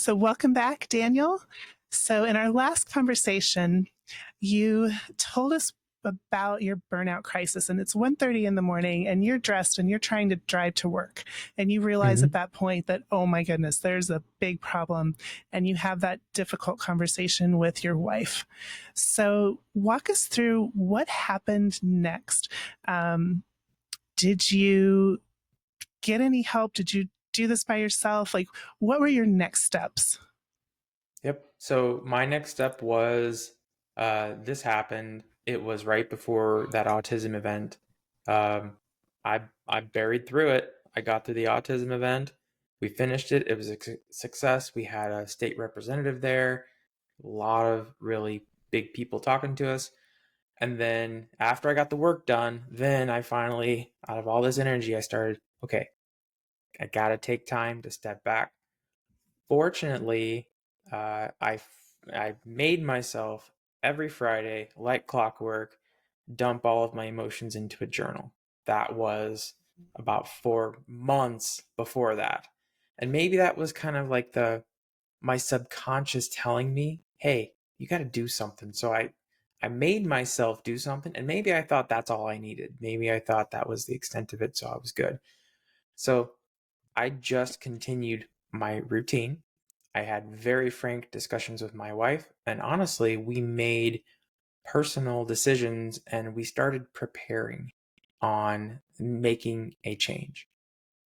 So, welcome back, Daniel. So, in our last conversation, you told us about your burnout crisis, and it's 1:30 in the morning, and you're dressed and you're trying to drive to work, and you realize at hmm that point that, oh my goodness, there's a big problem, and you have that difficult conversation with your wife. So, walk us through what happened next. Um, did you get any help? Did you do this by yourself? Like, what were your next steps? Yep. So my next step was this happened. It was right before that autism event. Um, I buried through it. I got through the autism event. We finished it. It was a success. We had a state representative there, a lot of really big people talking to us. And then after I got the work done, then I finally, out of all this energy, I started, okay, I gotta take time to step back. Fortunately, I made myself every Friday, like clockwork, dump all of my emotions into a journal. That was about 4 months before that. And maybe that was kind of like the my subconscious telling me, hey, you got to do something. So I made myself do something, and maybe I thought that's all I needed. Maybe I thought that was the extent of it, so I was good. So I just continued my routine. I had very frank discussions with my wife, and honestly, we made personal decisions and we started preparing on making a change.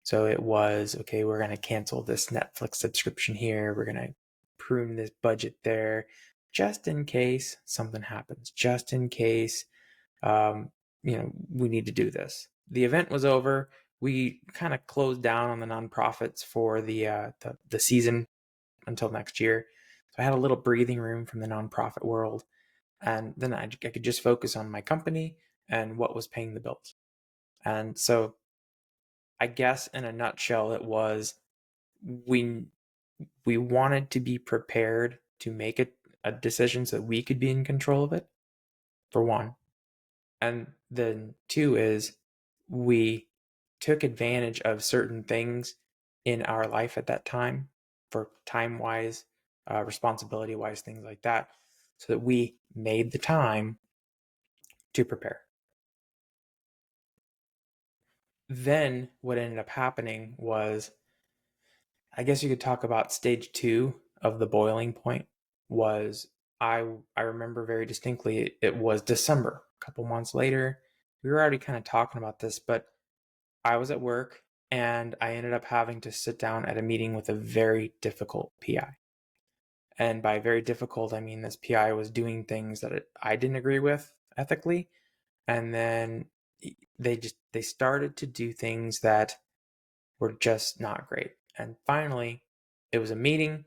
So it was okay, we're going to cancel this Netflix subscription here, we're going to prune this budget there, just in case something happens, just in case um, we need to do this. The event was over. We kind of closed down on the nonprofits for the season until next year. So I had a little breathing room from the nonprofit world, and then I could just focus on my company and what was paying the bills. And so I guess in a nutshell, it was we we wanted to be prepared to make a decision so that we could be in control of it, for one. And then two is we took advantage of certain things in our life at that time for time wise, responsibility wise, things like that, so that we made the time to prepare. Then what ended up happening was, I guess you could talk about stage two of the boiling point. Was I remember very distinctly, it was December, a couple months later. We were already kind of talking about this, but I was at work and I ended up having to sit down at a meeting with a very difficult PI. And by very difficult, I mean this PI was doing things that I didn't agree with ethically. And then they started to do things that were just not great. And finally, it was a meeting.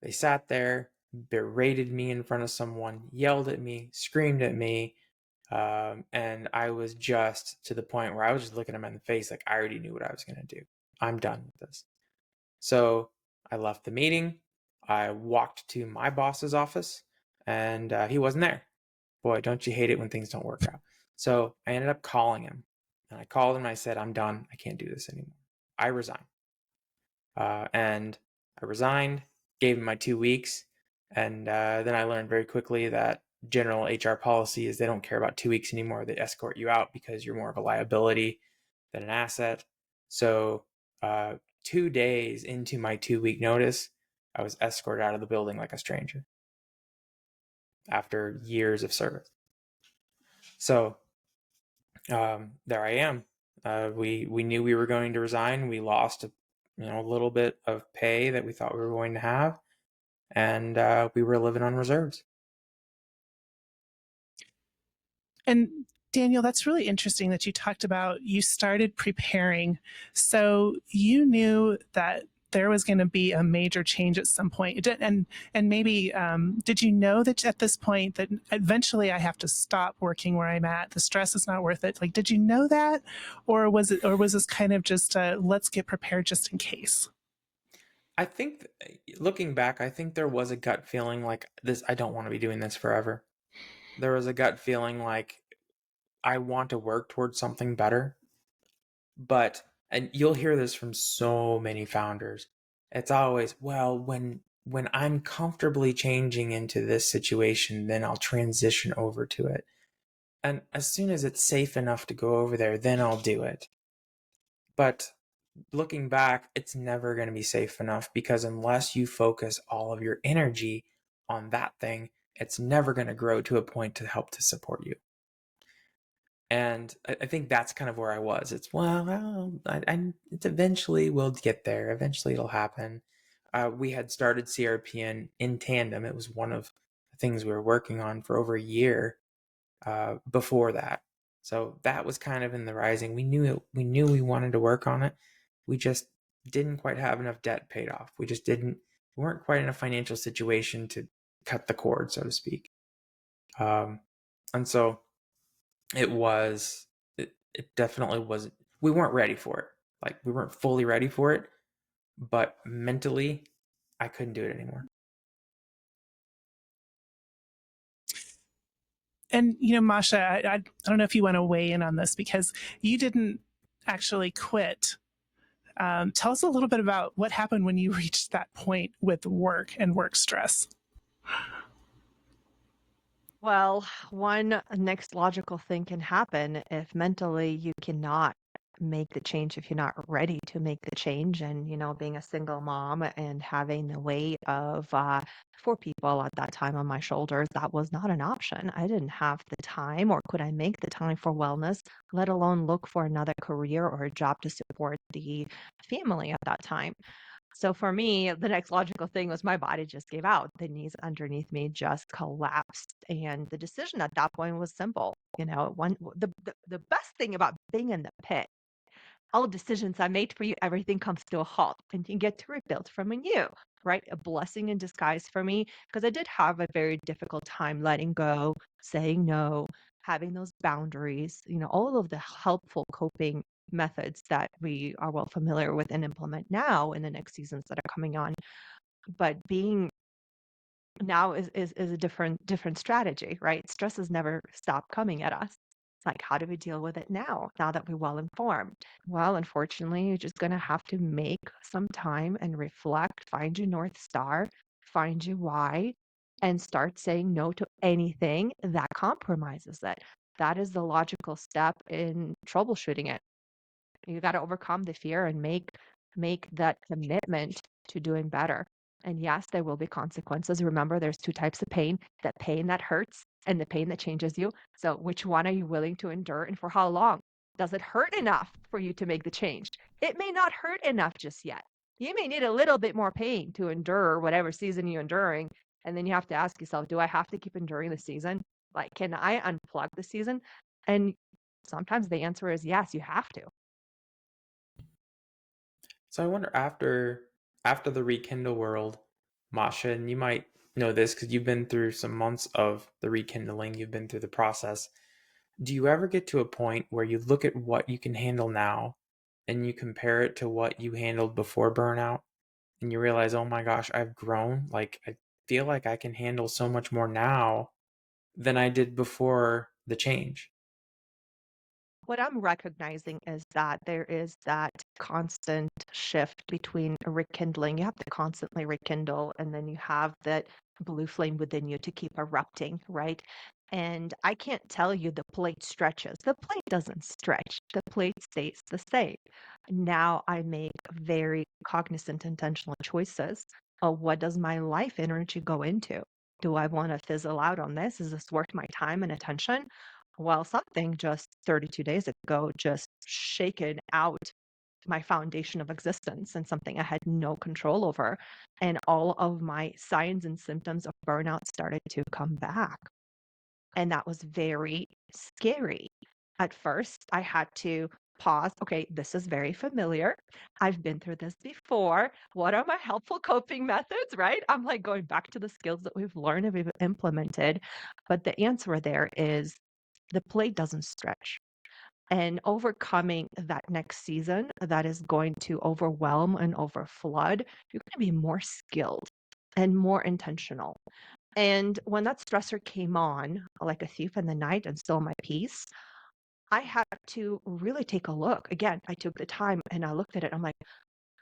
They sat there, berated me in front of someone, yelled at me, screamed at me, and I was just to the point where I was just looking him in the face like I already knew what I was going to do. I'm done with this. So I left the meeting. I walked to my boss's office, and he wasn't there. Boy, don't you hate it when things don't work out? So I ended up calling him. And I called him and I said, I'm done. I can't do this anymore. I resign. And I resigned, gave him my 2 weeks. And then I learned very quickly that general HR policy is they don't care about 2 weeks anymore. They escort you out because you're more of a liability than an asset. So 2 days into my 2 week notice, I was escorted out of the building like a stranger after years of service. So there I am. We knew we were going to resign. We lost a little bit of pay that we thought we were going to have, and we were living on reserves. And Daniel, that's really interesting that you talked about you started preparing. So you knew that there was going to be a major change at some point. And maybe did you know that at this point that eventually I have to stop working where I'm at? The stress is not worth it. Like, did you know that, or was this kind of just let's get prepared just in case? I think, looking back, I think there was a gut feeling like this. I don't want to be doing this forever. There was a gut feeling like I want to work towards something better. But, and you'll hear this from so many founders, it's always, well, when when I'm comfortably changing into this situation, then I'll transition over to it. And as soon as it's safe enough to go over there, then I'll do it. But looking back, it's never going to be safe enough because unless you focus all of your energy on that thing, it's never going to grow to a point to help to support you. And I think that's kind of where I was. It's it's eventually we'll get there. Eventually it'll happen. We had started CRPN in tandem. It was one of the things we were working on for over a year before that. So that was kind of in the rising. We knew it. We knew we wanted to work on it. We just didn't quite have enough debt paid off. We just didn't. We weren't quite in a financial situation to cut the cord, so to speak. And so it definitely wasn't. We weren't ready for it. Like we weren't fully ready for it, but mentally, I couldn't do it anymore. And Masha, I don't know if you want to weigh in on this because you didn't actually quit. Tell us a little bit about what happened when you reached that point with work and work stress. Well, one next logical thing can happen if mentally you cannot make the change, if you're not ready to make the change. And, being a single mom and having the weight of 4 people at that time on my shoulders, that was not an option. I didn't have the time, or could I make the time for wellness, let alone look for another career or a job to support the family at that time. So for me, the next logical thing was my body just gave out. The knees underneath me just collapsed. And the decision at that point was simple. The best thing about being in the pit, all decisions I made for you, everything comes to a halt and you get to rebuild from anew, right? A blessing in disguise for me because I did have a very difficult time letting go, saying no, having those boundaries, all of the helpful coping methods that we are well familiar with and implement now in the next seasons that are coming on. But being now is a different strategy, right? Stress has never stopped coming at us. It's like, how do we deal with it now that we're well informed? Well, unfortunately, you're just going to have to make some time and reflect, find your North Star, find your why, and start saying no to anything that compromises it. That is the logical step in troubleshooting it. You got to overcome the fear and make that commitment to doing better. And yes, there will be consequences. Remember, there's two types of pain: the pain that hurts and the pain that changes you. So which one are you willing to endure, and for how long? Does it hurt enough for you to make the change? It may not hurt enough just yet. You may need a little bit more pain to endure whatever season you're enduring. And then you have to ask yourself, do I have to keep enduring the season? Like, can I unplug the season? And sometimes the answer is yes, you have to. So I wonder after the rekindle world, Masha, and you might know this because you've been through some months of the rekindling, you've been through the process. Do you ever get to a point where you look at what you can handle now and you compare it to what you handled before burnout and you realize, oh my gosh, I've grown. Like I feel like I can handle so much more now than I did before the change. What I'm recognizing is that there is that constant shift between a rekindling. You have to constantly rekindle, and then you have that blue flame within you to keep erupting, right? And I can't tell you the plate stretches. The plate doesn't stretch, the plate stays the same. Now I make very cognizant, intentional choices. What does my life energy go into? Do I want to fizzle out on this? Is this worth my time and attention? Well, something just 32 days ago just shaken out my foundation of existence and something I had no control over. And all of my signs and symptoms of burnout started to come back. And that was very scary. At first, I had to pause. Okay, this is very familiar. I've been through this before. What are my helpful coping methods, right? I'm like going back to the skills that we've learned and we've implemented. But the answer there is the plate doesn't stretch. And overcoming that next season that is going to overwhelm and overflood, you're going to be more skilled and more intentional. And when that stressor came on, like a thief in the night and stole my peace, I had to really take a look. Again, I took the time and I looked at it. I'm like,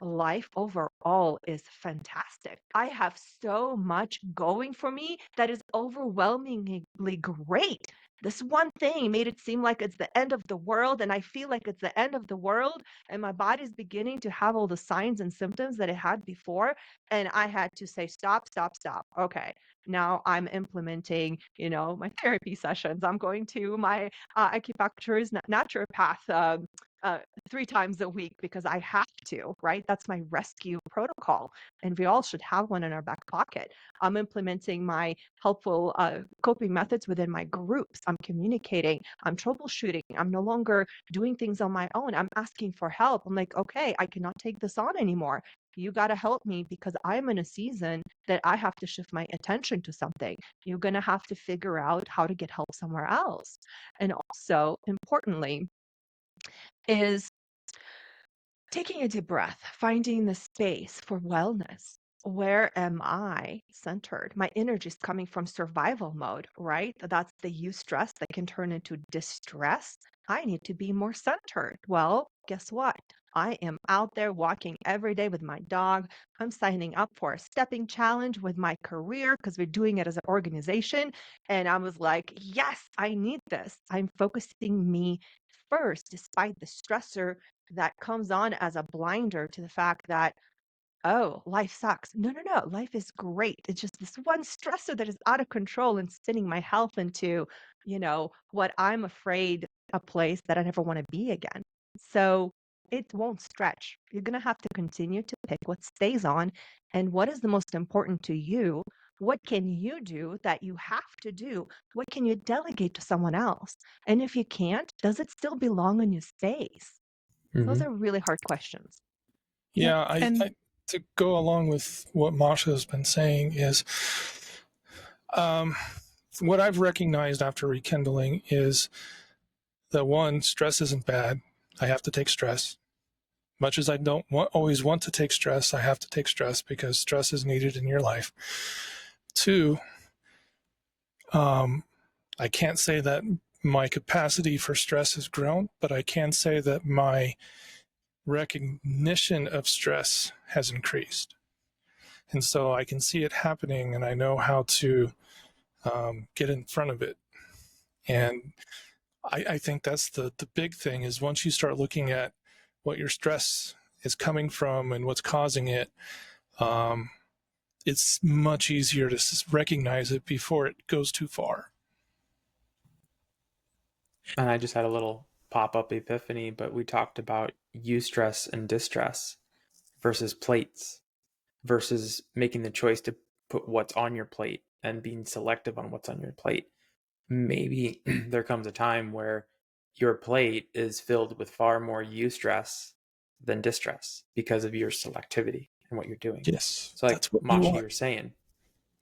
life overall is fantastic. I have so much going for me that is overwhelmingly great. This one thing made it seem like it's the end of the world, and I feel like it's the end of the world, and my body's beginning to have all the signs and symptoms that it had before. And I had to say, stop, stop, stop. Okay. Now I'm implementing, my therapy sessions. I'm going to my acupuncturist, naturopath, uh, 3 times a week because I have to, right? That's my rescue protocol. And we all should have one in our back pocket. I'm implementing my helpful coping methods within my groups. I'm communicating, I'm troubleshooting. I'm no longer doing things on my own. I'm asking for help. I'm like, okay, I cannot take this on anymore. You got to help me because I'm in a season that I have to shift my attention to something. You're going to have to figure out how to get help somewhere else. And also, importantly, is taking a deep breath, finding the space for wellness. Where am I centered? My energy is coming from survival mode, right? That's the eustress that can turn into distress. I need to be more centered. Well, guess what? I am out there walking every day with my dog. I'm signing up for a stepping challenge with my career because we're doing it as an organization. And I was like, yes, I need this. I'm focusing me first, despite the stressor that comes on as a blinder to the fact that, oh, life sucks. No, no, no. Life is great. It's just this one stressor that is out of control and spinning my health into, what I'm afraid a place that I never want to be again. So it won't stretch. You're going to have to continue to pick what stays on and what is the most important to you. What can you do that you have to do? What can you delegate to someone else? And if you can't, does it still belong in your space? Those Mm-hmm. are really hard questions. Yeah, And to go along with what Masha has been saying is, what I've recognized after rekindling is that one, stress isn't bad. I have to take stress. Much as I don't always want to take stress, I have to take stress because stress is needed in your life. Two, I can't say that my capacity for stress has grown, but I can say that my recognition of stress has increased. And so I can see it happening and I know how to get in front of it. And I think that's the big thing is once you start looking at what your stress is coming from and what's causing it, it's much easier to recognize it before it goes too far. And I just had a little pop-up epiphany, but we talked about eustress and distress versus plates versus making the choice to put what's on your plate and being selective on what's on your plate. Maybe there comes a time where your plate is filled with far more eustress than distress because of your selectivity and what you're doing. Yes, So like that's what we Masha, want. you were saying,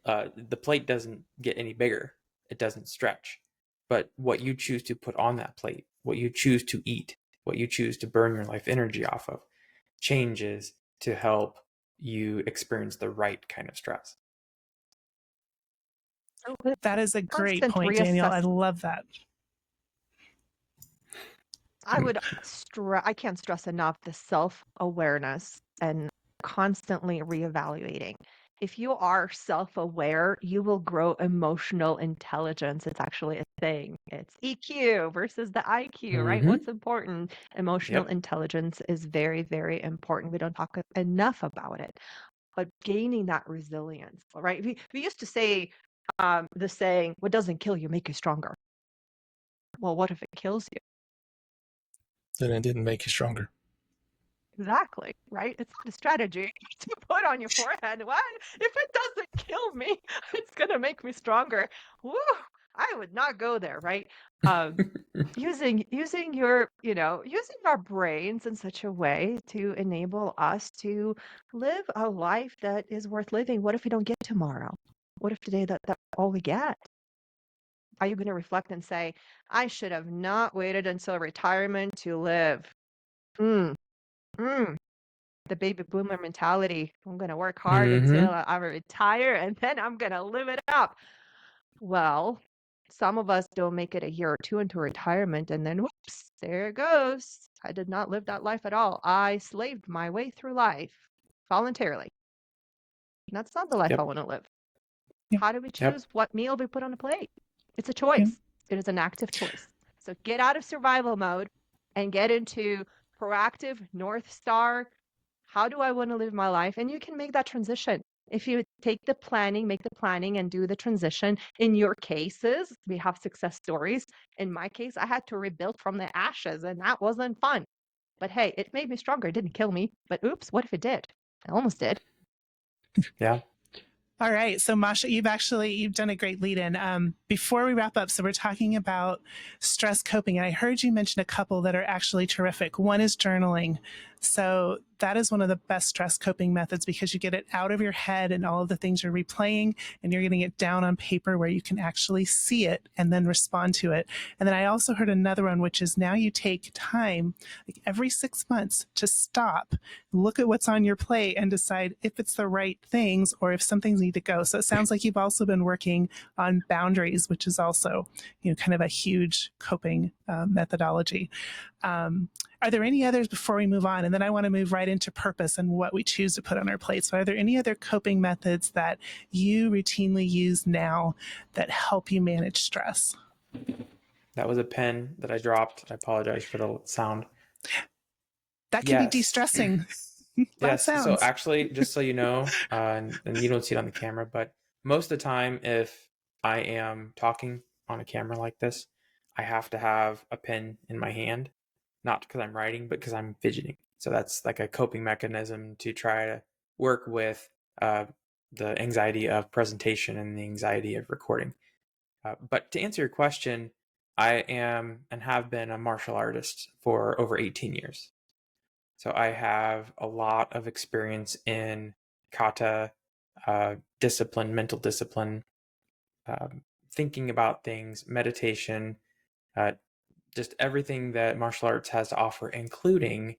the plate doesn't get any bigger. It doesn't stretch. But what you choose to put on that plate, what you choose to eat, what you choose to burn your life energy off of, changes to help you experience the right kind of stress. So it's that is a great constant point, Daniel. I reassess. love that. I can't stress enough the self-awareness and constantly reevaluating. If you are self-aware, you will grow emotional intelligence. It's actually a thing. It's EQ versus the IQ, right? Mm-hmm. What's important? Emotional Yep. intelligence is very, very important. We don't talk enough about it. But gaining that resilience, right? We used to say the saying, what doesn't kill you make you stronger. Well, what if it kills you? Then it didn't make you stronger. Exactly, right? It's not a strategy to put on your forehead. What? If it doesn't kill me, it's gonna make me stronger. Woo! I would not go there, right? Um, using your, using our brains in such a way to enable us to live a life that is worth living. What if we don't get tomorrow? What if today that's all we get? Are you going to reflect and say, I should have not waited until retirement to live? Mm, mm. The baby boomer mentality. I'm going to work hard until Mm-hmm. I retire and then I'm going to live it up. Well, some of us don't make it a year or two into retirement and then whoops, There it goes. I did not live that life at all. I slaved my way through life voluntarily. And that's not the life I Yep. want to live. Yeah. How do we Yep. choose what meal we put on a plate? It's a Yeah. choice. It is an active choice. So get out of survival mode and get into proactive North Star. How do I want to live my life? And you can make that transition. If you make the planning and do the transition. In your cases, we have success stories. In my case, I had to rebuild from the ashes, and that wasn't fun. But hey, it made me stronger. It didn't kill me. But oops, what if it did? It almost did. Yeah. All right. So Masha, you've done a great lead in. Before we wrap up, so we're talking about stress coping, and I heard you mention a couple that are actually terrific. One is journaling. So that is one of the best stress coping methods because you get it out of your head and all of the things you're replaying, and you're getting it down on paper where you can actually see it and then respond to it. And then I also heard another one, which is now you take time, like every 6 months, to stop, look at what's on your plate and decide if it's the right things or if some things need to go. So it sounds like you've also been working on boundaries, which is also, kind of a huge coping methodology. Are there any others before we move on? And then I want to move right into purpose and what we choose to put on our plate. So are there any other coping methods that you routinely use now that help you manage stress? That was a pen that I dropped. I apologize for the sound. That can be Yes. de-stressing. Loud Yes. So sounds. actually, just so you know, and you don't see it on the camera, but most of the time, if I am talking on a camera like this, I have to have a pen in my hand, not because I'm writing, but because I'm fidgeting. So that's like a coping mechanism to try to work with the anxiety of presentation and the anxiety of recording. But to answer your question, I am and have been a martial artist for over 18 years. So I have a lot of experience in kata, discipline, mental discipline, thinking about things, meditation, uh, just everything that martial arts has to offer, including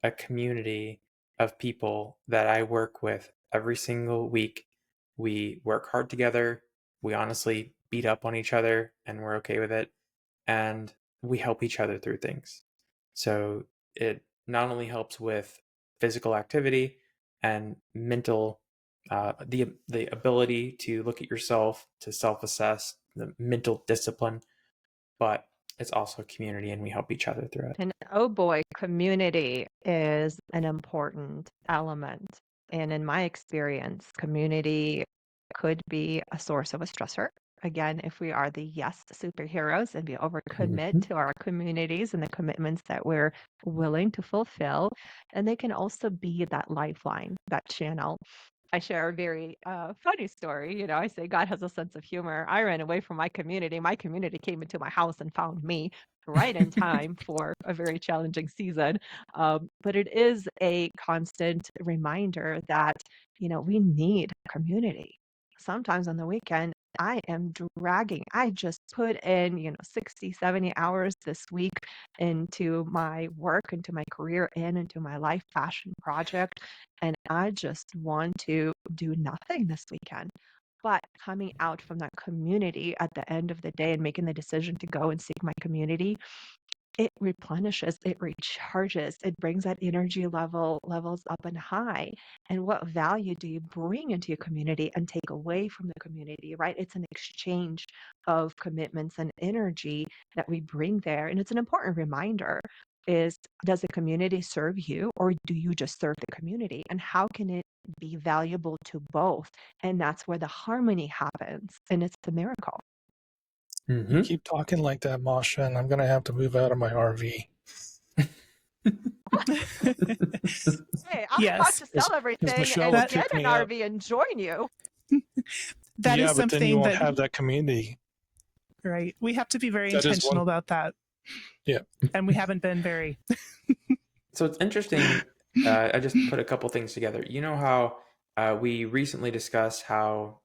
a community of people that I work with every single week. We work hard together. We honestly beat up on each other and we're okay with it. And we help each other through things. So it not only helps with physical activity and mental, the ability to look at yourself, to self-assess, the mental discipline, but it's also a community and we help each other through it. And oh boy, community is an important element. And in my experience, community could be a source of a stressor. Again, if we are the yes superheroes and we overcommit to our communities and the commitments that we're willing to fulfill, and they can also be that lifeline, that channel. I share a very funny story. I say God has a sense of humor. I ran away from my community. My community came into my house and found me right in time for a very challenging season. But it is a constant reminder that, we need community. Sometimes on the weekend, I am dragging. I just put in, 60, 70 hours this week into my work, into my career, and into my life passion project. And I just want to do nothing this weekend. But coming out from that community at the end of the day and making the decision to go and seek my community, it replenishes, it recharges, it brings that energy levels up and high. And what value do you bring into your community and take away from the community, right? It's an exchange of commitments and energy that we bring there. And it's an important reminder is, does the community serve you or do you just serve the community? And how can it be valuable to both? And that's where the harmony happens. And it's a miracle. Mm-hmm. You keep talking like that, Masha, and I'm going to have to move out of my RV. Hey, I'm about Yes. to sell everything Michelle and will get kick an me out. RV and join you. That Yeah, is but then you something won't that, have that community. right, we have to be very That is intentional one. about that. Yeah. And we haven't been very. So it's interesting. I just put a couple things together. You know how we recently discussed how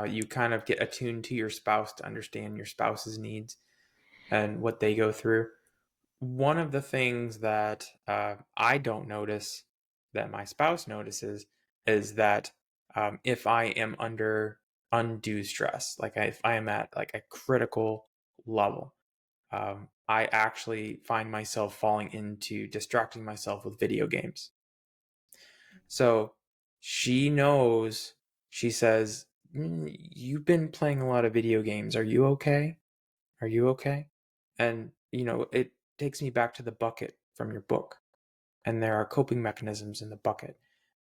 you kind of get attuned to your spouse to understand your spouse's needs and what they go through. One of the things that I don't notice that my spouse notices is that if I am under undue stress, like if I am at like a critical level, I actually find myself falling into distracting myself with video games. So she knows, she says, You've been playing a lot of video games. Are you okay? Are you okay? And, it takes me back to the bucket from your book. And there are coping mechanisms in the bucket.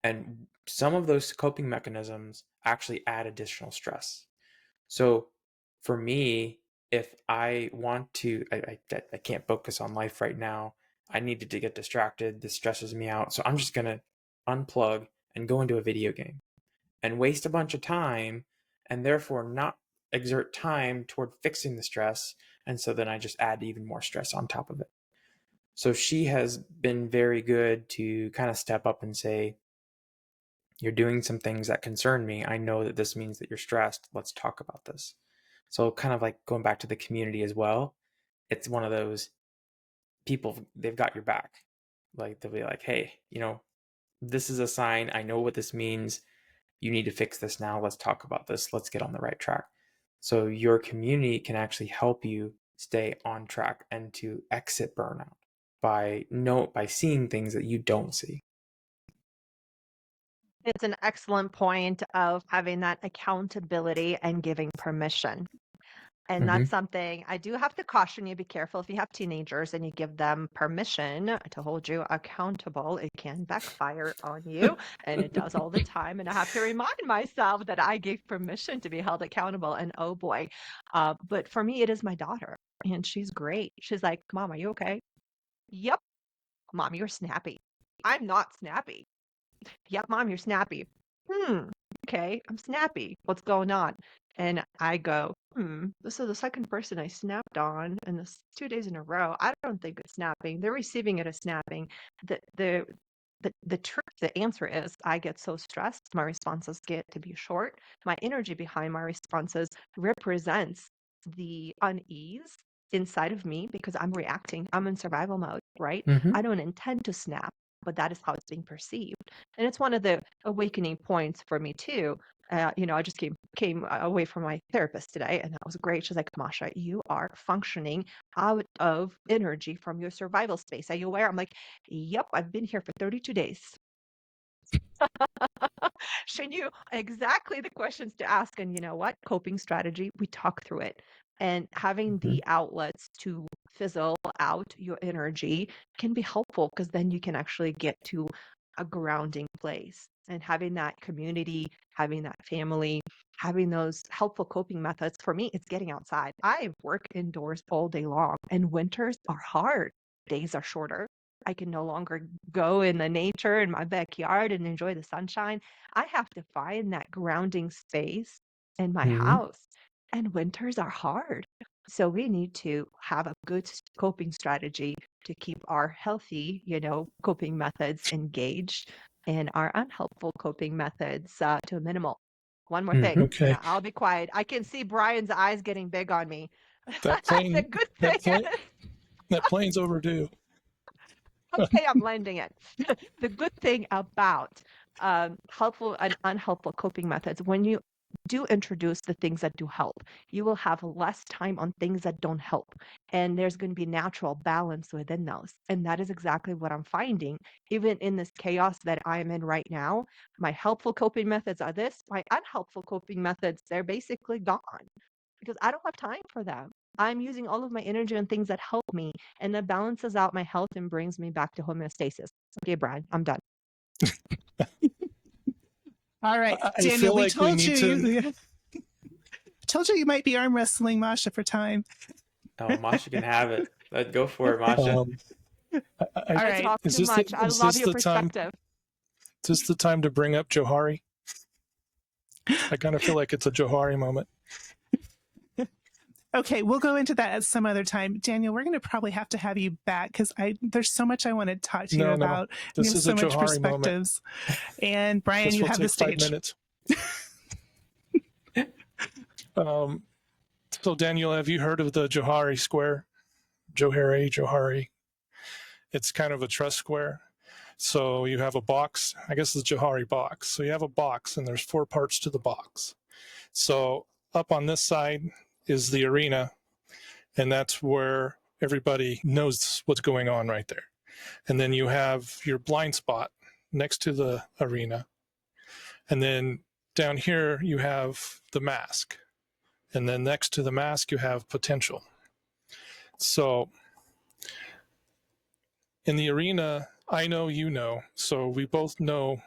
And some of those coping mechanisms actually add additional stress. So for me, if I want to, I can't focus on life right now. I needed to get distracted. This stresses me out. So I'm just going to unplug and go into a video game and waste a bunch of time and therefore not exert time toward fixing the stress. And so then I just add even more stress on top of it. So she has been very good to kind of step up and say, you're doing some things that concern me. I know that this means that you're stressed. Let's talk about this. So kind of like going back to the community as well. It's one of those people, they've got your back. Like they'll be like, hey, this is a sign. I know what this means. You need to fix this now. Let's talk about this. Let's get on the right track. So your community can actually help you stay on track and to exit burnout by seeing things that you don't see. It's an excellent point of having that accountability and giving permission. And that's something I do have to caution you. Be careful if you have teenagers and you give them permission to hold you accountable. It can backfire on you, and it does all the time. And I have to remind myself that I gave permission to be held accountable. And oh boy, but for me, it is my daughter, and she's great. She's like, "Mom, are you okay?" "Yep." "Mom, you're snappy." "I'm not snappy." "Yep, Mom, you're snappy." Okay, I'm snappy. What's going on?" And I go, this is the second person I snapped on in this 2 days in a row. I don't think it's snapping. They're receiving it as snapping. The truth, the answer is I get so stressed. My responses get to be short. My energy behind my responses represents the unease inside of me because I'm reacting. I'm in survival mode, right? I don't intend to snap, but that is how it's being perceived. And it's one of the awakening points for me too. I just came away from my therapist today, and that was great. She's like, "Masha, you are functioning out of energy from your survival space. Are you aware?" I'm like, "Yep, I've been here for 32 days." She knew exactly the questions to ask. And you know what? Coping strategy, we talk through it. And having the outlets to fizzle out your energy can be helpful because then you can actually get to a grounding place. And having that community, having that family, having those helpful coping methods. For me, it's getting outside. I work indoors all day long, and winters are hard. Days are shorter. I can no longer go in the nature in my backyard and enjoy the sunshine. I have to find that grounding space in my house. And winters are hard. So we need to have a good coping strategy to keep our healthy, coping methods engaged and our unhelpful coping methods to a minimal. One more thing. Okay. I'll be quiet. I can see Brian's eyes getting big on me. That plane, The good thing that plane's overdue. okay, I'm lending it. The good thing about helpful and unhelpful coping methods, when you do introduce the things that do help, you will have less time on things that don't help. And there's going to be natural balance within those. And that is exactly what I'm finding. Even in this chaos that I am in right now, my helpful coping methods are this, my unhelpful coping methods, they're basically gone because I don't have time for them. I'm using all of my energy on things that help me, and that balances out my health and brings me back to homeostasis. Okay, Brian, I'm done. All right, I Daniel, feel we like told we need you. Told you might be arm wrestling Masha for time. Oh, Masha can have it. Go for it, Masha. All right. Talk Is too this much. the, I is love this your the time? perspective. Is this the time to bring up Johari? I kind of feel like it's a Johari moment. Okay, we'll go into that at some other time. Daniel, we're going to probably have to have you back because there's so much I want to talk to you about. This You have is so a much Johari moment. perspectives. And Brian, This you will have the take 5 stage. minutes. So Daniel, have you heard of the Johari Square? Johari. It's kind of a trust square. So you have a box. I guess it's a Johari box. So you have a box, and there's 4 parts to the box. So up on this side is the arena, and that's where everybody knows what's going on right there. And then you have your blind spot next to the arena. And then down here, you have the mask. And then next to the mask, you have potential. So in the arena, I know you know, so we both know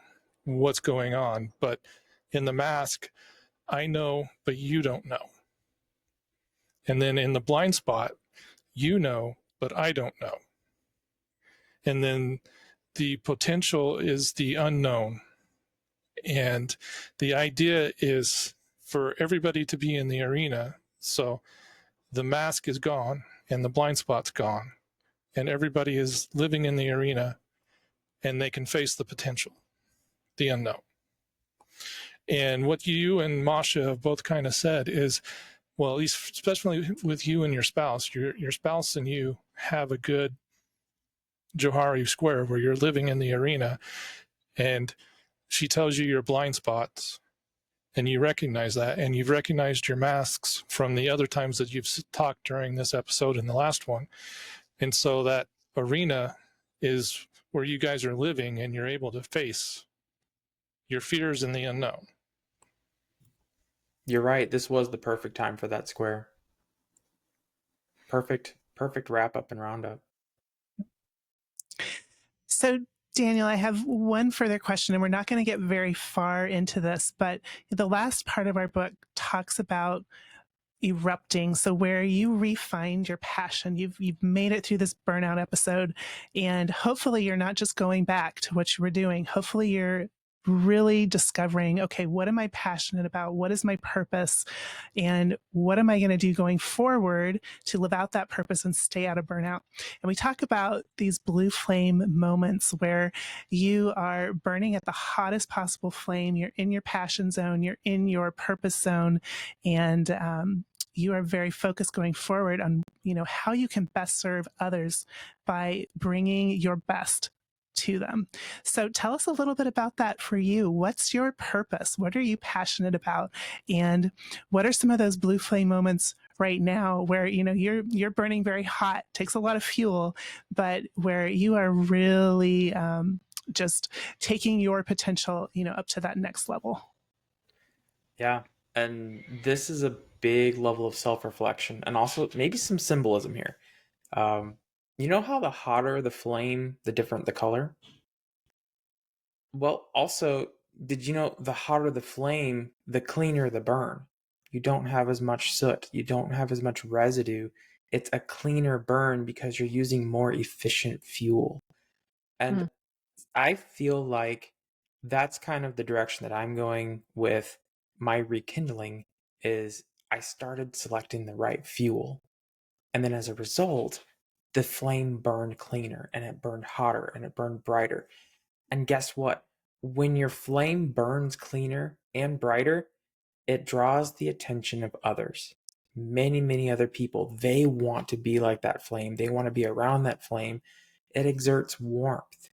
what's going on. But in the mask, I know, but you don't know. And then in the blind spot, you know, but I don't know. And then the potential is the unknown. And the idea is for everybody to be in the arena. So the mask is gone and the blind spot's gone. And everybody is living in the arena and they can face the potential, the unknown. And what you and Masha have both kind of said is, well, at least especially with you and your spouse and you have a good Johari square where you're living in the arena and she tells you your blind spots and you recognize that, and you've recognized your masks from the other times that you've talked during this episode and the last one. And so that arena is where you guys are living and you're able to face your fears and the unknown. You're right. This was the perfect time for that square. Perfect wrap up and roundup. So, Daniel, I have one further question, and we're not going to get very far into this, but the last part of our book talks about erupting. So where you refined your passion, you've made it through this burnout episode, and hopefully you're not just going back to what you were doing. Hopefully you're really discovering, okay, what am I passionate about? What is my purpose? And what am I going to do going forward to live out that purpose and stay out of burnout? And we talk about these blue flame moments where you are burning at the hottest possible flame. You're in your passion zone. You're in your purpose zone. And, you are very focused going forward on, how you can best serve others by bringing your best to them. So tell us a little bit about that for you. What's your purpose? What are you passionate about? And what are some of those blue flame moments right now where, you're burning very hot, takes a lot of fuel, but where you are really just taking your potential, up to that next level? Yeah. And this is a big level of self-reflection and also maybe some symbolism here. You know how the hotter the flame, the different the color? Well, also, did you know the hotter the flame, the cleaner the burn? You don't have as much soot, you don't have as much residue. It's a cleaner burn because you're using more efficient fuel. And I feel like that's kind of the direction that I'm going with my rekindling is I started selecting the right fuel. And then as a result, the flame burned cleaner and it burned hotter and it burned brighter. And guess what? When your flame burns cleaner and brighter, it draws the attention of others. Many, many other people, they want to be like that flame. They want to be around that flame. It exerts warmth.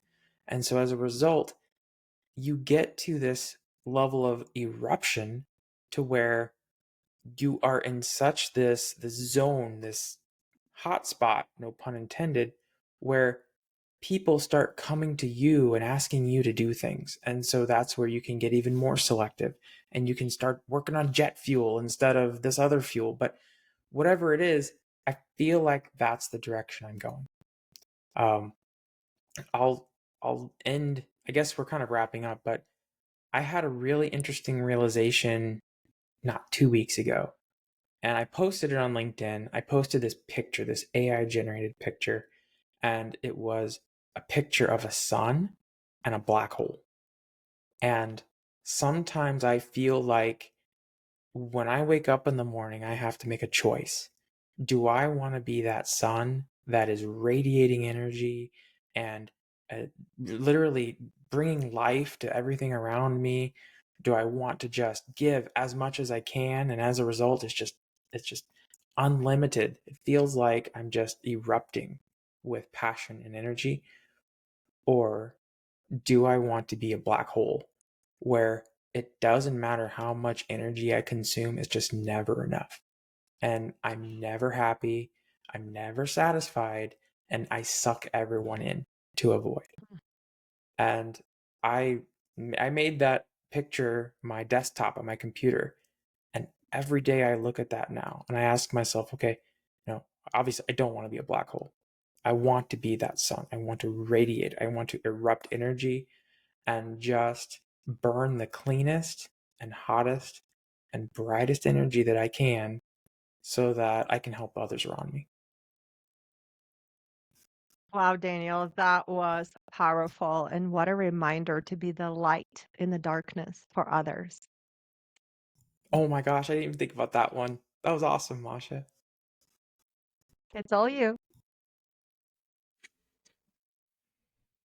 And so as a result, you get to this level of eruption to where you are in such this zone, this hot spot, no pun intended, where people start coming to you and asking you to do things. And so that's where you can get even more selective and you can start working on jet fuel instead of this other fuel. But whatever it is, I feel like that's the direction I'm going. I'll end, I guess we're kind of wrapping up, but I had a really interesting realization not 2 weeks ago. And I posted it on LinkedIn. I posted this picture, this AI generated picture, and it was a picture of a sun and a black hole. And sometimes I feel like when I wake up in the morning, I have to make a choice. Do I want to be that sun that is radiating energy and literally bringing life to everything around me? Do I want to just give as much as I can, and as a result, it's just unlimited? It feels like I'm just erupting with passion and energy. Or do I want to be a black hole where it doesn't matter how much energy I consume, it's just never enough? And I'm never happy. I'm never satisfied, and I suck everyone in to avoid. And I made that picture my desktop on my computer, and every day I look at that now and I ask myself, okay, obviously I don't want to be a black hole. I want to be that sun. I want to radiate. I want to erupt energy and just burn the cleanest and hottest and brightest energy that I can so that I can help others around me. Wow, Daniel, that was powerful. And what a reminder to be the light in the darkness for others. Oh my gosh, I didn't even think about that one. That was awesome, Masha. It's all you.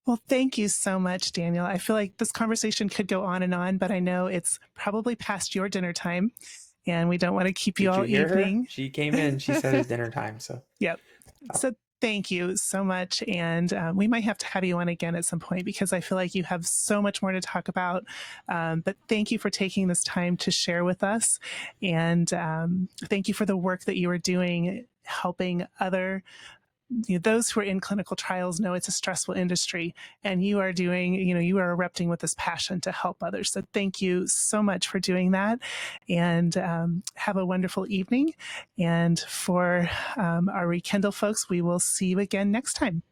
Well, thank you so much, Daniel. I feel like this conversation could go on, but I know it's probably past your dinner time, and we don't want to keep you Did you all hear her? evening. She came in. She said it's dinner time. So Yep. Oh. So thank you so much. And we might have to have you on again at some point because I feel like you have so much more to talk about. But thank you for taking this time to share with us. And thank you for the work that you are doing, helping those who are in clinical trials know it's a stressful industry, and you are you are erupting with this passion to help others. So thank you so much for doing that, and have a wonderful evening. And for our Rekindle folks, we will see you again next time.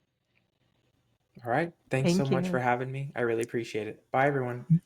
All right. Thanks so Thank much you. for having me. I really appreciate it. Bye, everyone.